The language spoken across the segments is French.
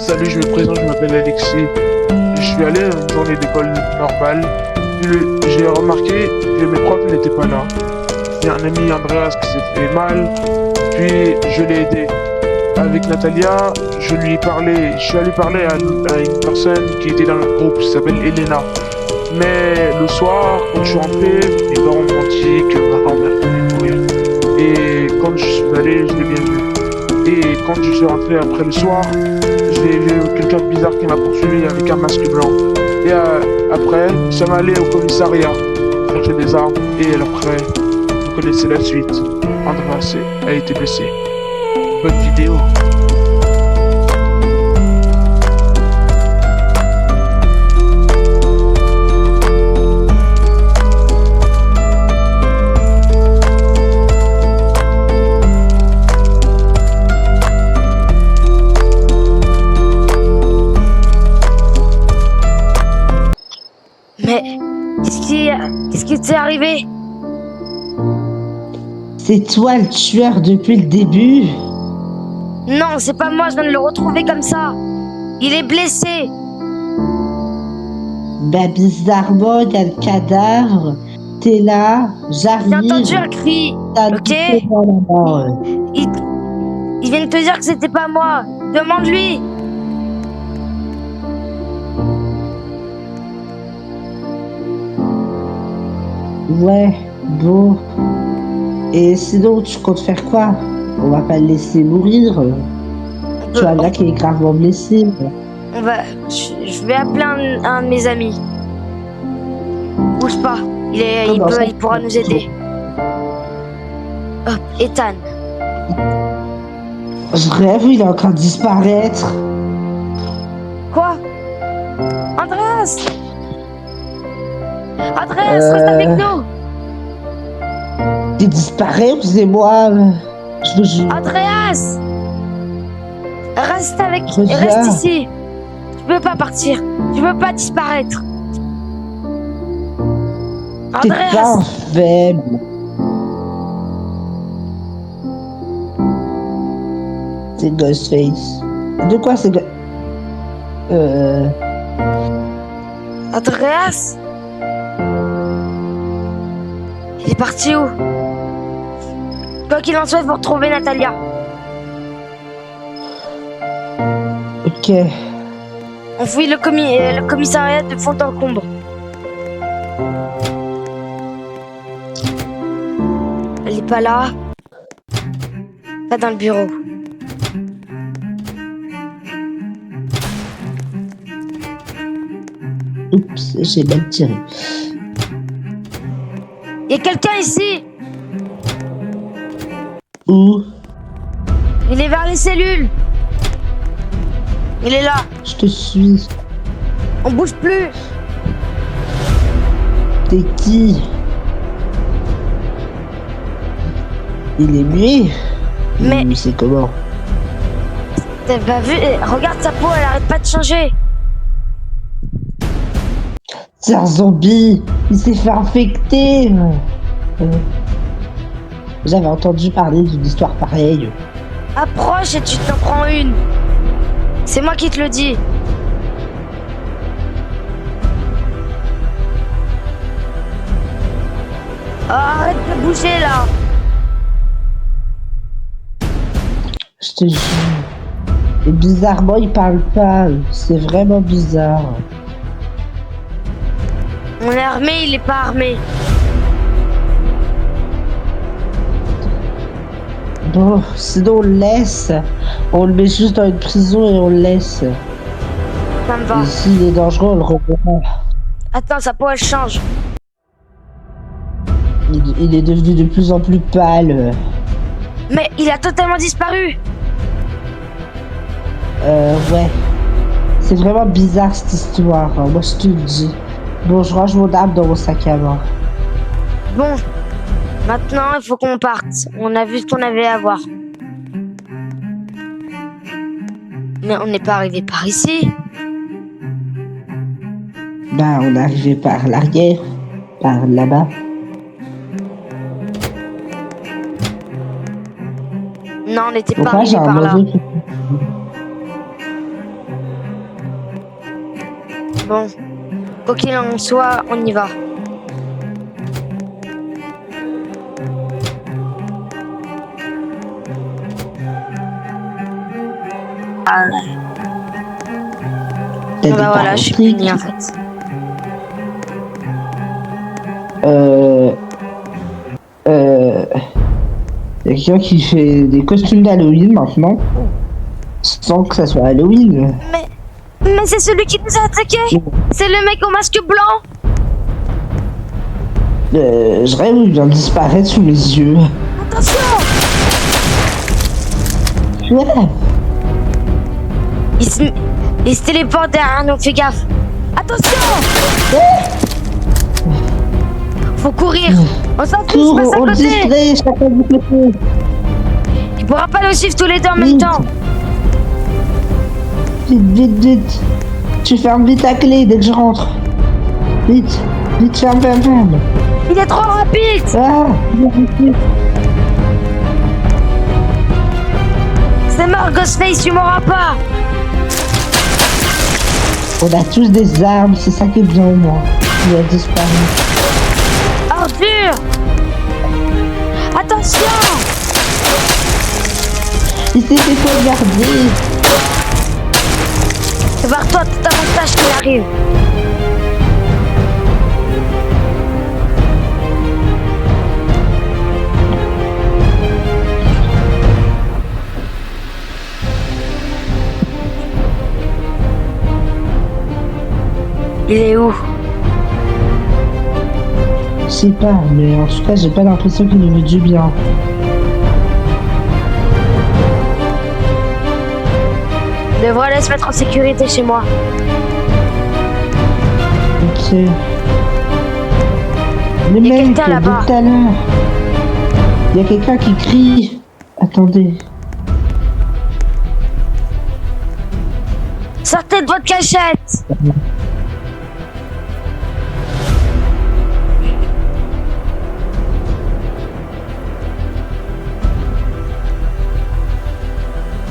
Salut, je me présente, je m'appelle Alexis. Je suis allé à une journée d'école normale. J'ai remarqué que mes profs n'étaient pas là. Il y a un ami Andreas qui s'est fait mal, puis je l'ai aidé. Avec Natalia, je suis allé parler à une personne qui était dans le groupe, qui s'appelle Elena. Mais le soir, quand je suis rentré, mes parents m'ont dit que ma grand-mère venait de mourir. Et quand je suis allé, je l'ai bien vu. Et quand je suis rentré après le soir, j'ai vu quelqu'un de bizarre qui m'a poursuivi avec un masque blanc. Et après, ça m'a allé au commissariat chercher des armes. Et après, vous connaissez la suite. Andreas a été blessé. Bonne vidéo. Mais qu'est-ce qui t'est arrivé? C'est toi le tueur depuis le début? Non, c'est pas moi, je viens de le retrouver comme ça. Il est blessé. Bah bizarrement, il y a le cadavre. T'es là, j'arrive. J'ai entendu un cri, t'as le ok? pied dans la main. Il vient de te dire que c'était pas moi. Demande-lui. Ouais, bon. Et sinon, tu comptes faire quoi? On va pas le laisser mourir. Tu vois là qu'il est gravement blessé. Je vais appeler un de mes amis. Bouge pas. Il pourra nous aider. Hop, Ethan. Je rêve, il est en train de disparaître. Quoi? Andreas! Andreas, reste avec nous! Il disparaît, c'est moi. Je veux juste... Andreas! Reste Reviens. ici. Tu peux pas partir. Tu peux pas disparaître. T'es pas un Andreas! faible. C'est Ghostface. De quoi c'est Andreas? Il est parti où? Quoi qu'il en soit, il faut retrouver Natalia. Ok. On fouille le commissariat de fond en comble. Elle est pas là. Pas dans le bureau. Oups, j'ai mal tiré. Il y a quelqu'un ici. Où? Il est vers les cellules. Il est là. Je te suis. On bouge plus. T'es qui? Il est muet. Mais- C'est comment? T'as pas vu? Regarde sa peau, elle arrête pas de changer. C'est un zombie. Il s'est fait infecter. J'avais entendu parler d'une histoire pareille. Approche et tu t'en prends une. C'est moi qui te le dis. Oh, arrête de bouger là. Je te jure. Et bizarrement, il parle pas. C'est vraiment bizarre. On est armé, il est pas armé. Bon, sinon on le laisse. On le met juste dans une prison et on le laisse. Ça me va. Et s'il est dangereux, on le reverra. Attends, sa peau elle change. Il est devenu de plus en plus pâle. Mais il a totalement disparu. Ouais. C'est vraiment bizarre cette histoire, hein. Moi je te le dis. Bon, je range mon arme dans mon sac à main. Bon, maintenant il faut qu'on parte. On a vu ce qu'on avait à voir. Mais on n'est pas arrivé par ici. Bah, on est arrivé par l'arrière, par là-bas. Non, on n'était pas Pourquoi j'ai arrivé un par là. mauvais... Bon, quoi qu'il en soit, on y va. Ah, T'as des bah voilà, je suis parents puni en qui- fait. Y a quelqu'un qui fait des costumes d'Halloween maintenant, sans que ça soit Halloween. Mais c'est celui qui nous a attaqués. C'est le mec au masque blanc. Je rêve où il vient de disparaître sous mes yeux. Attention. Ouais. Il se téléporte derrière nous, fais gaffe. Attention. Faut courir. On s'en fout, Cours, se passe à on côté. distrait, chacun du côté. Il pourra pas nous suivre tous les deux en même Vite. temps. Vite, vite, vite. Tu fermes vite ta clé dès que je rentre. Vite, vite, ferme, ferme, ferme. Il est trop rapide. Ah, vite. C'est mort, Ghostface, tu m'auras pas. On a tous des armes, c'est ça qui est bien au moins. Il a disparu. Ordure. Attention. Il s'est fait poignarder. Barre-toi, tout avantage qu'il arrive. Il est où? Je sais pas, mais en tout cas, j'ai pas l'impression qu'il nous veut du bien. Il devrait aller se mettre en sécurité chez moi. Ok. Les Il y a mecs, quelqu'un là-bas. de tout à l'heure. Il y a quelqu'un qui crie. Attendez. Sortez de votre cachette.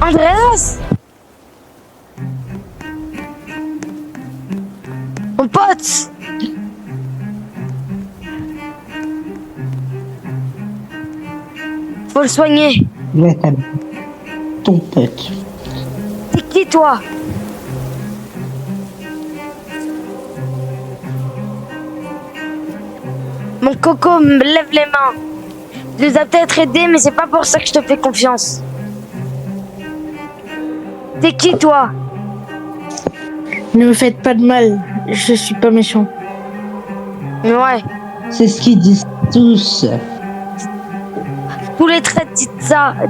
Andreas? Mon pote? Faut le soigner. Ouais, t'as ton pote. T'es qui toi? Mon coco me lève les mains. Je les ai peut-être aidés, mais c'est pas pour ça que je te fais confiance. T'es qui toi? Ne me faites pas de mal, je suis pas méchant. Ouais, C'est ce qu'ils disent tous. tous les traits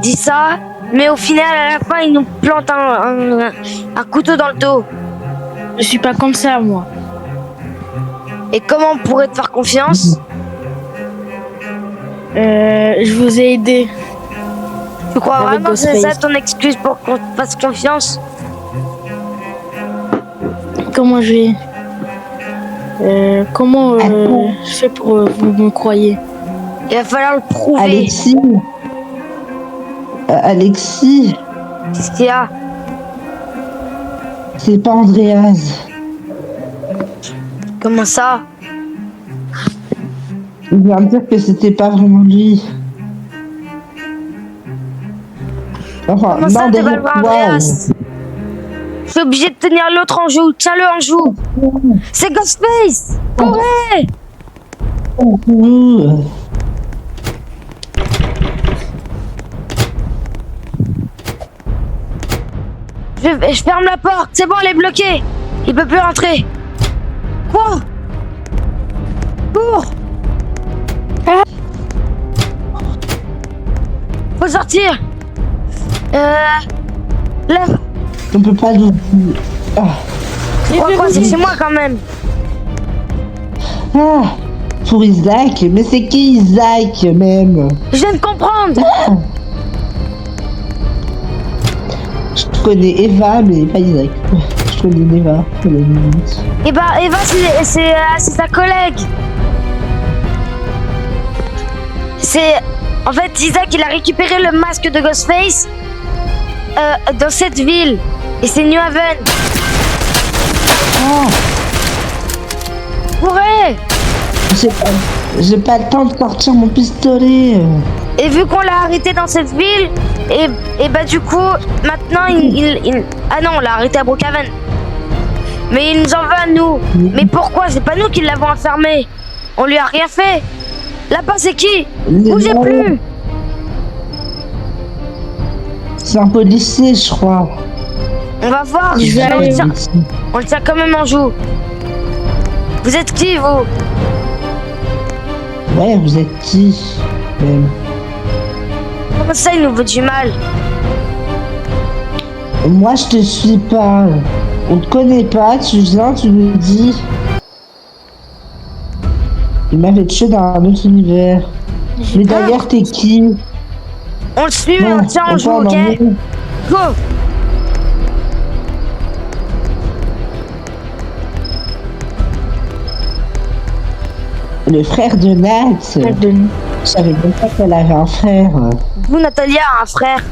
disent ça, mais au final, à la fin, ils nous plantent un couteau dans le dos. Je suis pas comme ça, moi. Et comment on pourrait te faire confiance? Je vous ai aidé. Tu crois Avec vraiment que c'est ça Ghostface. ton excuse pour qu'on te fasse confiance? Comment je vais comment Attends. je fais pour vous me croyez? Il va falloir le prouver. Alexis. Alexis, Qu'est-ce qu'il y a? c'est pas Andreas. Comment ça? Il vient me dire que c'était pas vraiment lui. Enfin, Comment ça, non, t'es pas le derrière vrai toi. Andreas? Je suis obligé de tenir l'autre en joue. Tiens-le en joue. C'est Ghostface. Courez. Je ferme la porte. C'est bon, elle est bloquée. Il peut plus rentrer. Quoi? Cours. Faut sortir. Lève. On peut pas nous... Ah. Tu crois quoi? C'est chez moi quand même. Ah. Pour Isaac. Mais c'est qui Isaac même? Je viens de comprendre. Je connais Eva, mais pas Isaac. Je connais Eva, à la limite. Et bah, Eva, c'est sa collègue. En fait, Isaac, il a récupéré le masque de Ghostface dans cette ville. Et c'est New Haven. Ah, courez! J'ai pas le temps de sortir mon pistolet. Et vu qu'on l'a arrêté dans cette ville, et bah du coup, maintenant Ah non, on l'a arrêté à Brookhaven. Mais il nous en veut à nous. Mais pourquoi? C'est pas nous qui l'avons enfermé. On lui a rien fait. Là-bas, c'est qui? Bougez plus! C'est un policier, je crois. On va voir. Je vais aller- On le tient quand même en joue. Vous êtes qui, vous? Ouais, vous êtes qui même? Comment ça, il nous veut du mal? Moi, je te suis pas. On te connaît pas, tu viens, tu me dis. Il m'avait tué dans un autre univers. Mais d'ailleurs, t'es qui? On le suit, mais on Non, le tient en on joue, parle ok? en anglais. Go! Le frère de Nat. Je savais même pas qu'elle avait un frère. Vous, Natalia, a un frère.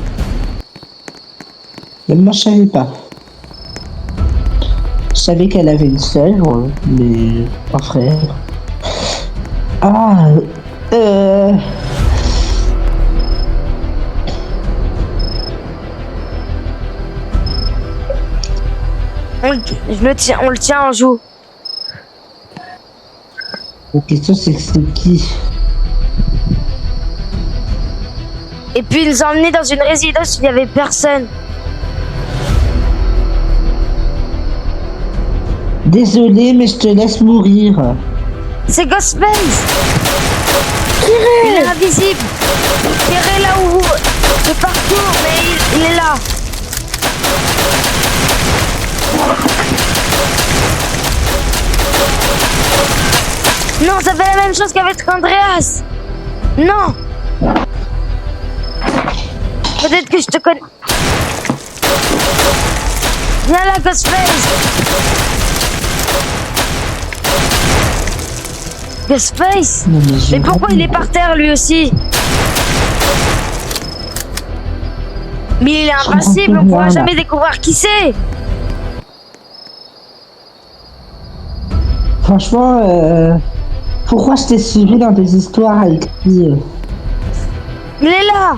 Même moi, je savais pas. Je savais qu'elle avait une sœur, mais un frère. Ah, On le tient en joue. la question c'est que c'est qui? Et puis, ils nous ont emmenés dans une résidence où il n'y avait personne. Désolé, mais je te laisse mourir. C'est Ghostface! Il est invisible! Tirez là où vous... De partout, mais il est là! Non, ça fait la même chose qu'avec Andreas! Non! Peut-être que je te connais... Viens là, Ghostface! Ghostface? Non, Mais pourquoi il est par terre lui aussi? Mais il est invincible, on pourra jamais découvrir qui c'est. Franchement, pourquoi je t'ai suivi dans des histoires avec qui Il est là.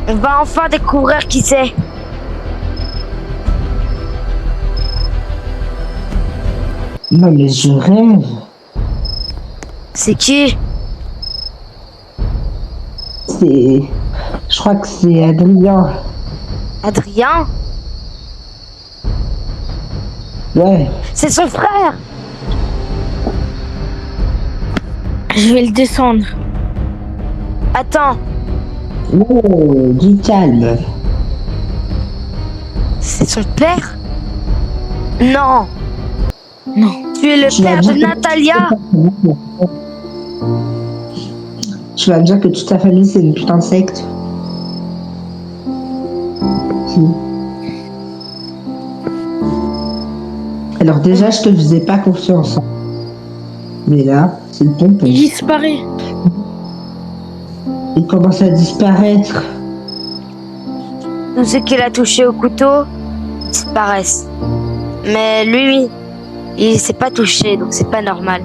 On va enfin découvrir qui c'est. Non, mais je rêve. C'est qui? C'est... Je crois que c'est Adrien. Adrien? Ouais. C'est son frère. Je vais le descendre. Attends, Oh, du calme. c'est son père? Non. Non. Tu es le Tu vas père dire de que- Natalia? Tu vas me dire que toute ta famille c'est une putain de secte. Si. Alors déjà, je te faisais pas confiance. Hein. Mais là, c'est le pompon. Il disparaît. Il commence à disparaître. Tous ceux qu'il a touchés au couteau disparaissent. Mais lui, il s'est pas touché, donc c'est pas normal.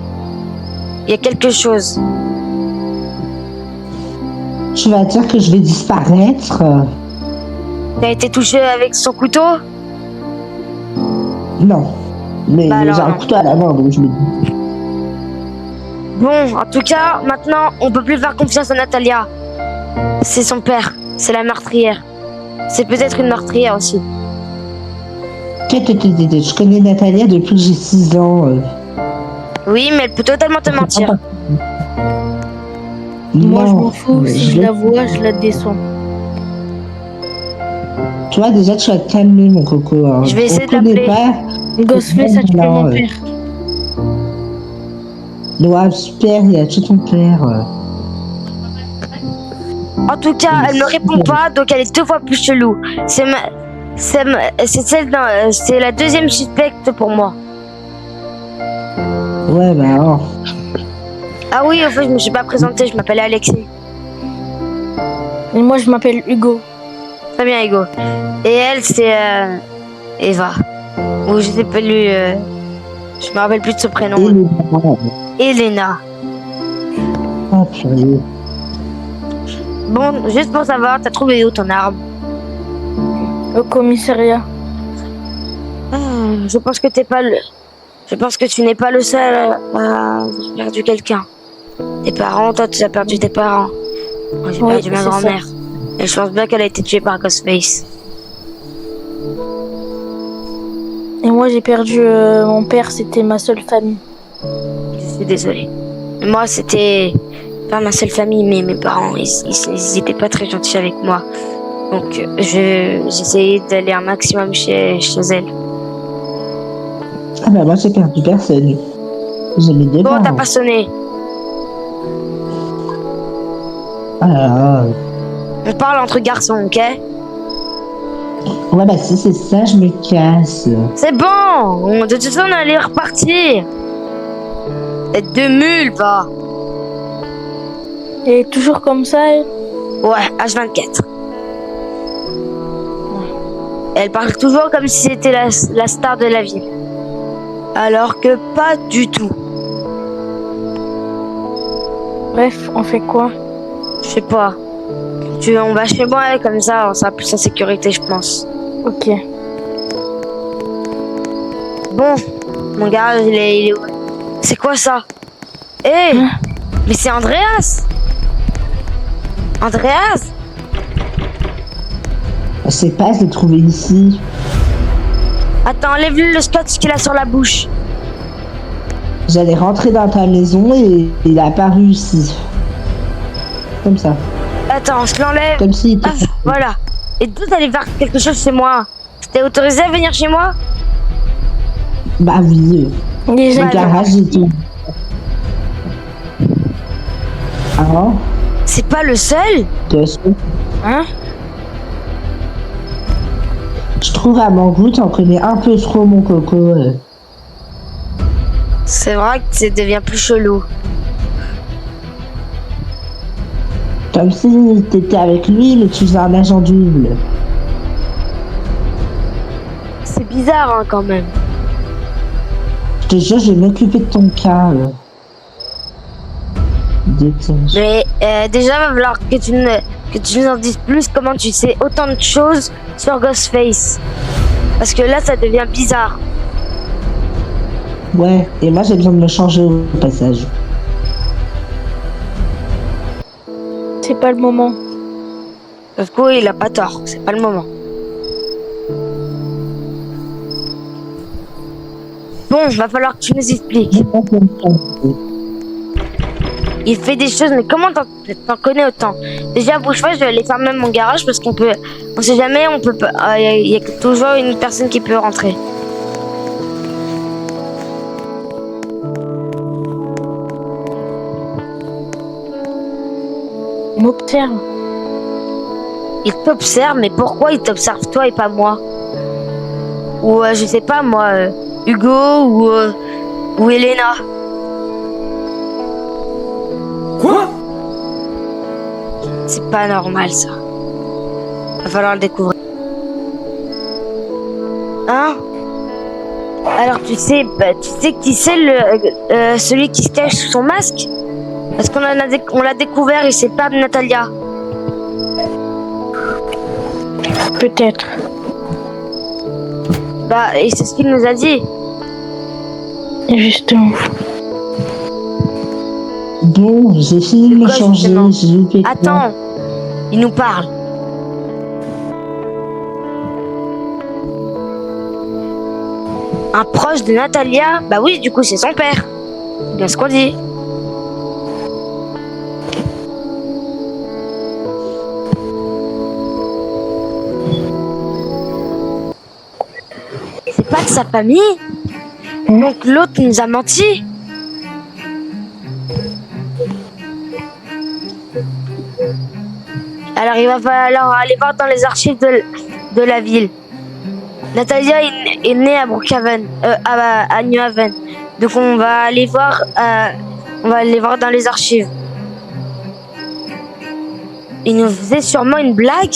Il y a quelque chose. Tu vas dire que je vais disparaître. T'as été touché avec son couteau? Non. Mais Bah alors, j'ai un non. couteau à la main, donc je me dis. Bon, en tout cas, maintenant, on peut plus faire confiance à Natalia. C'est son père, c'est la meurtrière. C'est peut-être une meurtrière aussi. Je connais Natalia depuis que j'ai 6 ans. Oui, mais elle peut totalement te mentir. Moi, je Non, m'en fous. Si je la vois, je la descends. Toi, déjà, tu vas te calmer, mon coco. Hein. Je vais essayer On de l'appeler. connaît pas. Ghostface a tué Non, mon père. Ouais, super, il a tué ton père. En tout cas, elle ne répond pas, donc elle est 2 fois plus chelou. C'est la deuxième suspecte pour moi. Ouais, bah alors. Ah oui, au fait, je me suis pas présentée, je m'appelle Alexis. Et moi, je m'appelle Hugo. Très bien, Hugo. Et elle, c'est Eva. Ou je sais pas lui. Je me rappelle plus de ce prénom. Elena. Elena. Oh, purée. Bon, juste pour savoir, t'as trouvé où ton arme? Au commissariat. Je pense que t'es pas le... Je pense que tu n'es pas le seul à avoir perdu quelqu'un. Tes parents, toi tu as perdu tes parents. Moi j'ai Oui, perdu ma c'est grand-mère. Et je pense bien qu'elle a été tuée par Ghostface. Et moi, j'ai perdu mon père, c'était ma seule famille. Je suis désolée. Mais moi c'était pas ma seule famille, mais mes parents, ils étaient pas très gentils avec moi. Donc j'essayais d'aller un maximum chez elle. Ah bah moi j'ai perdu personne. J'ai mis deux Bon, t'as parents. pas sonné. Ah là là. On parle entre garçons, ok? Ouais bah si c'est ça, je me casse. C'est bon! De toute façon, on allait repartir. Tête de mule, va! Et toujours comme ça, elle. Ouais, H24. Elle parle toujours comme si c'était la star de la ville. Alors que pas du tout. Bref, on fait quoi? Je sais pas. On va chez moi, comme ça, on sera plus en sécurité, je pense. Ok. Bon, mon garage, il est où? C'est quoi ça? Hé! Hein? Mais c'est Andreas! Andreas? Je sais pas, je l'ai trouvé ici. Attends, enlève-lui le scotch qu'il a sur la bouche. J'allais rentrer dans ta maison et il a apparu ici. Comme ça. Attends, je l'enlève. Comme s'il était... Ah, voilà. Et d'où t'allais faire quelque chose chez moi? T'es autorisé à venir chez moi? Bah oui. Déjà, Le garage et tout. Ah, C'est pas le seul? bien sûr. hein? Je trouve à mon goût, t'en connais un peu trop, mon coco. C'est vrai que ça devient plus chelou. Comme si t'étais avec lui, mais tu faisais un agent double. C'est bizarre, hein, quand même. Je te jure, je vais m'occuper de ton cas. Détenge. Mais déjà, va falloir que tu nous en dises plus comment tu sais autant de choses sur Ghostface. Parce que là, ça devient bizarre. Ouais, et moi j'ai besoin de me changer au passage. C'est pas le moment. Sauf que il a pas tort, c'est pas le moment. Bon, va falloir que tu nous expliques. J'ai pas besoin de me changer. Il fait des choses, mais comment t'en connais autant? Déjà, bouge pas, je vais aller fermer mon garage parce qu'on sait jamais, on peut pas, il y a toujours une personne qui peut rentrer. Il m'observe. Il t'observe, mais pourquoi il t'observe toi et pas moi? Ou je sais pas moi, Hugo ou Elena. Quoi? C'est pas normal ça. Va falloir le découvrir. Hein? Alors tu sais qui c'est celui qui se cache sous son masque? Parce qu'on on l'a découvert et c'est pas Natalia. Peut-être. Bah et c'est ce qu'il nous a dit. Justement. Bon, j'ai fini de me Quoi, changer. justement? J'ai eu quelque Attends, il nous parle. Un proche de Natalia? Bah oui, du coup c'est son père. C'est bien ce qu'on dit. C'est pas de sa famille? Donc l'autre nous a menti? Alors il va falloir aller voir dans les archives de la ville. Natalia est née à Brookhaven, à New Haven. Donc on va aller voir dans les archives. Il nous faisait sûrement une blague.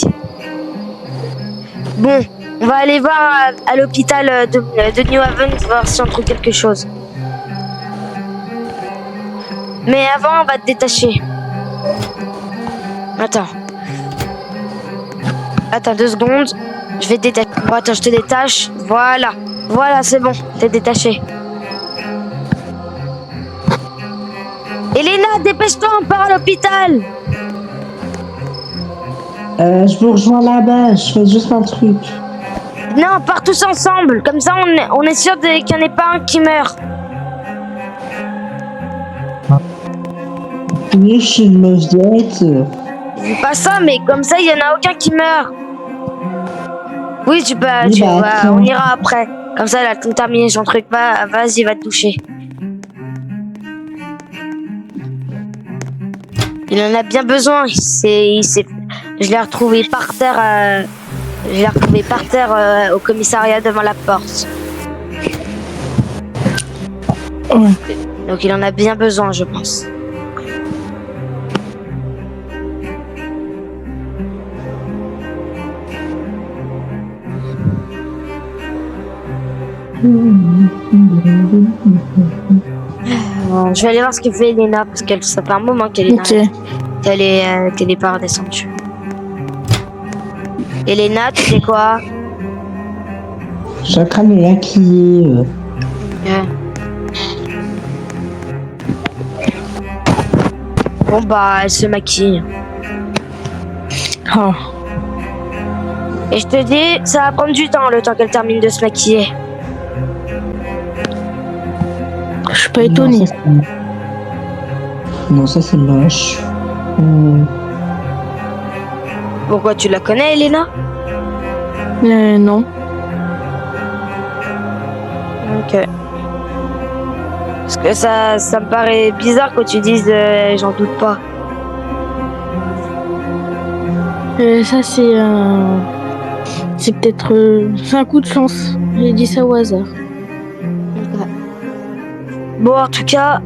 Bon, on va aller voir à l'hôpital de New Haven voir si on trouve quelque chose. Mais avant, on va te détacher. Attends. Attends 2 secondes. Je vais te détacher. Bon, attends, je te détache. Voilà. Voilà, c'est bon. T'es détaché. Elena, dépêche-toi, on part à l'hôpital. Je vous rejoins là-bas, je fais juste un truc. Non, on part tous ensemble. Comme ça, on est sûr qu'il n'y en ait pas un qui meurt. Oui, je suis une mauviette. Dis pas ça, mais comme ça, il n'y en a aucun qui meurt. Oui, tu peux. Oui, bah, attends. On ira après. Comme ça, elle a tout terminé son truc. Vas-y, va te toucher. Il en a bien besoin. Je l'ai retrouvé par terre. Au commissariat devant la porte. Ouais. Donc il en a bien besoin, je pense. Bon, je vais aller voir ce que fait Elena parce que ça fait un moment qu'elle est Ok. qu'elle est pas redescendue. Elena, tu sais quoi? Je suis en train de me maquiller. Bon bah, elle se maquille. Oh. Et je te dis, ça va prendre du temps, le temps qu'elle termine de se maquiller. Je suis pas étonnée. Non, ça c'est moche. Pourquoi tu la connais, Elena? Non. Ok. Parce que ça me paraît bizarre que tu dises j'en doute pas. Ça c'est un... C'est peut-être... c'est un coup de chance. J'ai dit ça au hasard. Bon, en tout cas,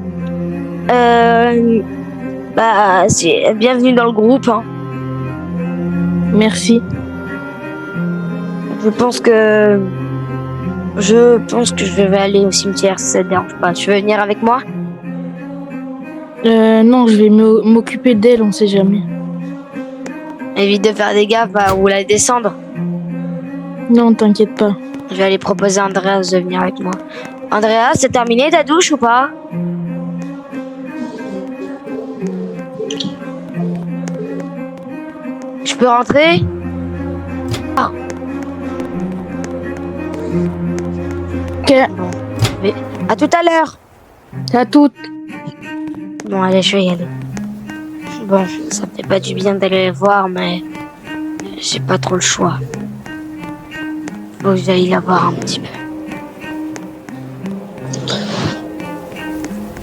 bienvenue dans le groupe. Hein. Merci. Je pense que je vais aller au cimetière si ça te dérange pas. Tu veux venir avec moi? Non, je vais m'occuper d'elle, on sait jamais. Évite de faire des gaffes ou la descendre. Non, t'inquiète pas. Je vais aller proposer à Andreas de venir avec moi. Andreas, c'est terminé ta douche ou pas? Je peux rentrer? Ah. Ok, Bon. Mais à tout à l'heure. à toutes. Bon, allez, je vais y aller. Bon, ça me fait pas du bien d'aller les voir, mais j'ai pas trop le choix. Faut que j'aille la voir un petit peu.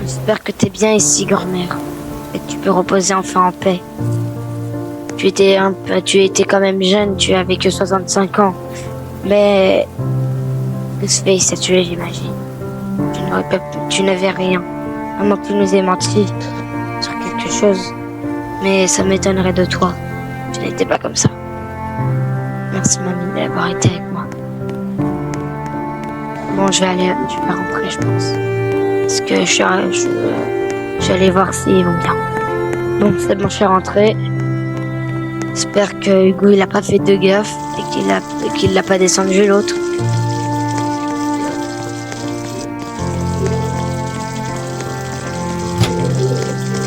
J'espère que t'es bien ici, Gormer, et que tu peux reposer enfin en paix. Tu étais quand même jeune, tu avais que 65 ans, mais Ghostface a tué, j'imagine. Tu n'avais rien, à moins que tu nous aies menti sur quelque chose, mais ça m'étonnerait de toi. Tu n'étais pas comme ça. Merci mamie d'avoir été avec moi. Bon, je vais rentrer, je pense. Parce que je vais aller voir s'ils vont bien. Bon, c'est bon, je suis rentrée. J'espère que Hugo il a pas fait de gaffe et qu'il l'a pas descendu l'autre.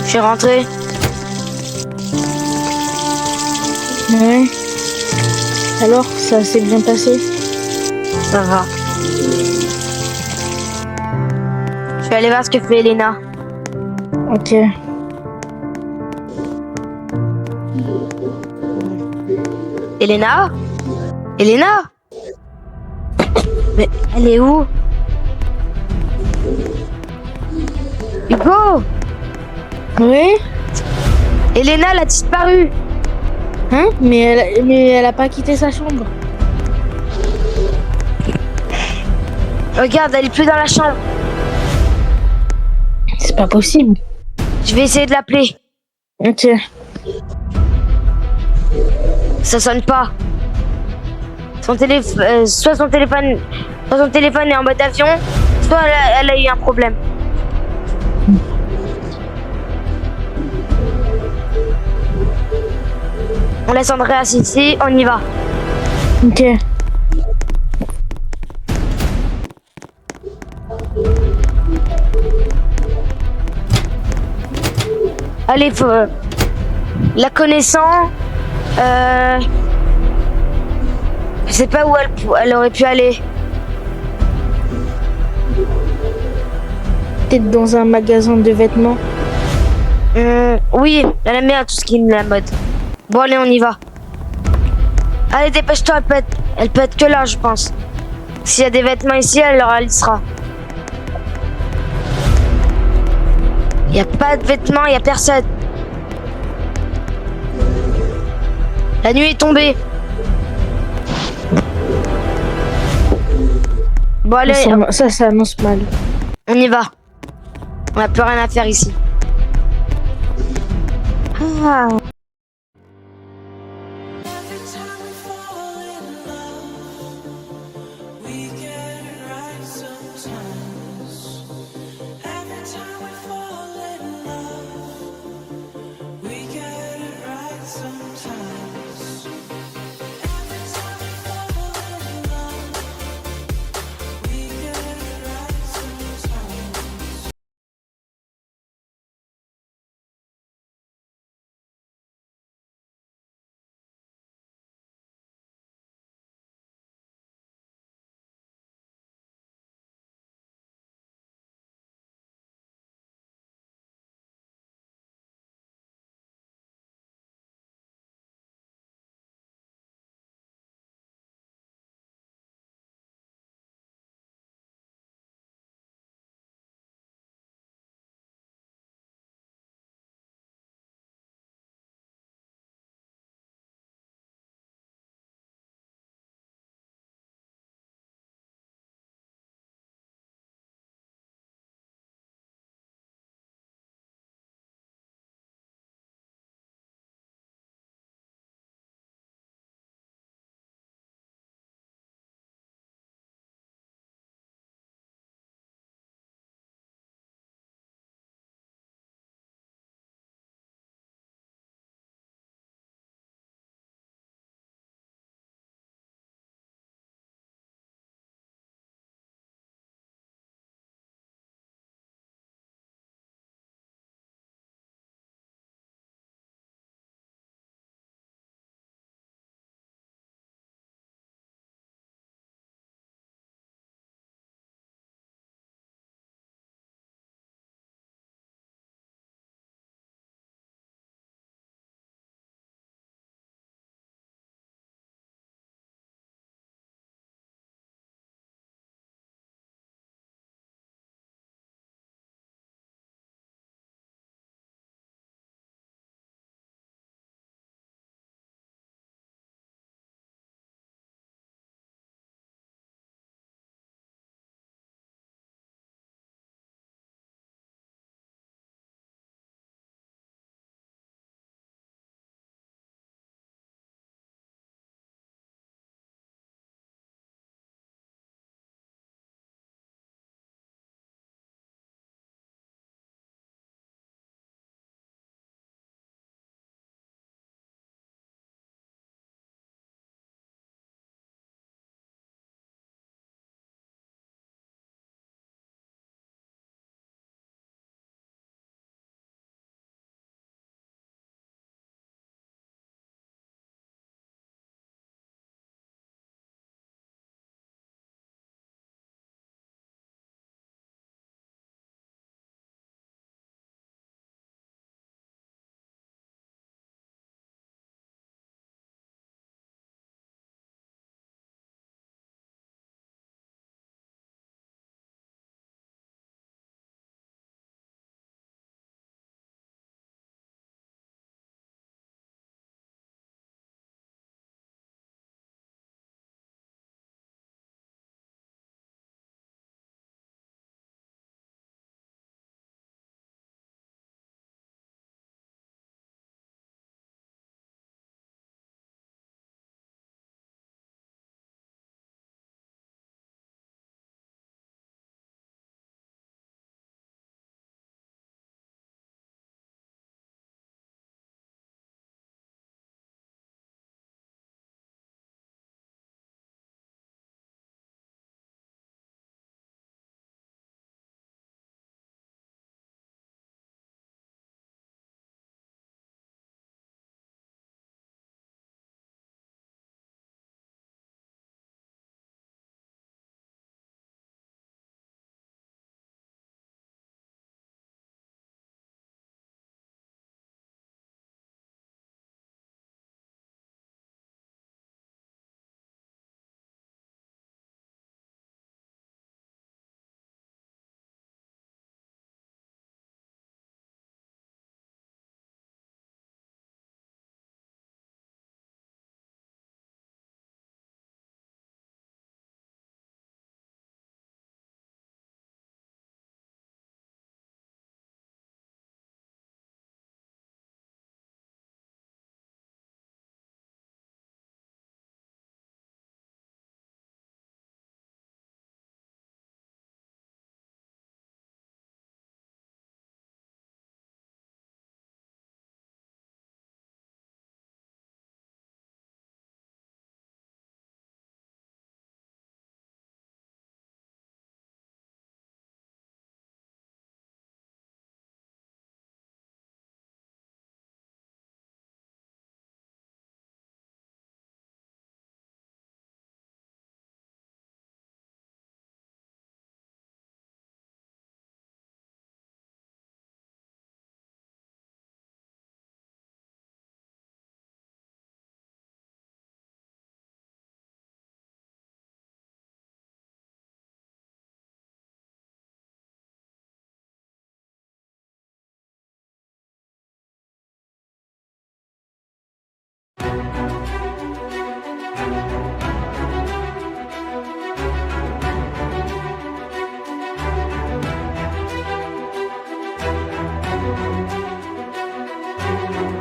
Je suis rentrée. Ouais. Alors, ça s'est bien passé? Ça va. Je vais aller voir ce que fait Elena. Ok. Elena? Elena? Mais elle est où? Hugo? Oui? Elena, elle a disparu. Hein? Mais elle a pas quitté sa chambre. Regarde, elle est plus dans la chambre. C'est pas possible. Je vais essayer de l'appeler. Ok. Ça sonne pas. Soit son téléphone est en mode avion, soit elle a eu un problème. On laisse Andreas ici, on y va. Ok. Allez, la connaissant, je sais pas où elle aurait pu aller. Peut-être dans un magasin de vêtements. Oui, elle aime bien tout ce qui est de la mode. Bon, allez, on y va. Allez, dépêche-toi, elle peut être que là, je pense. S'il y a des vêtements ici, elle y sera. Il n'y a pas de vêtements, il n'y a personne. La nuit est tombée. Bon, allez, Ça annonce mal. on y va. On n'a plus rien à faire ici. Ah.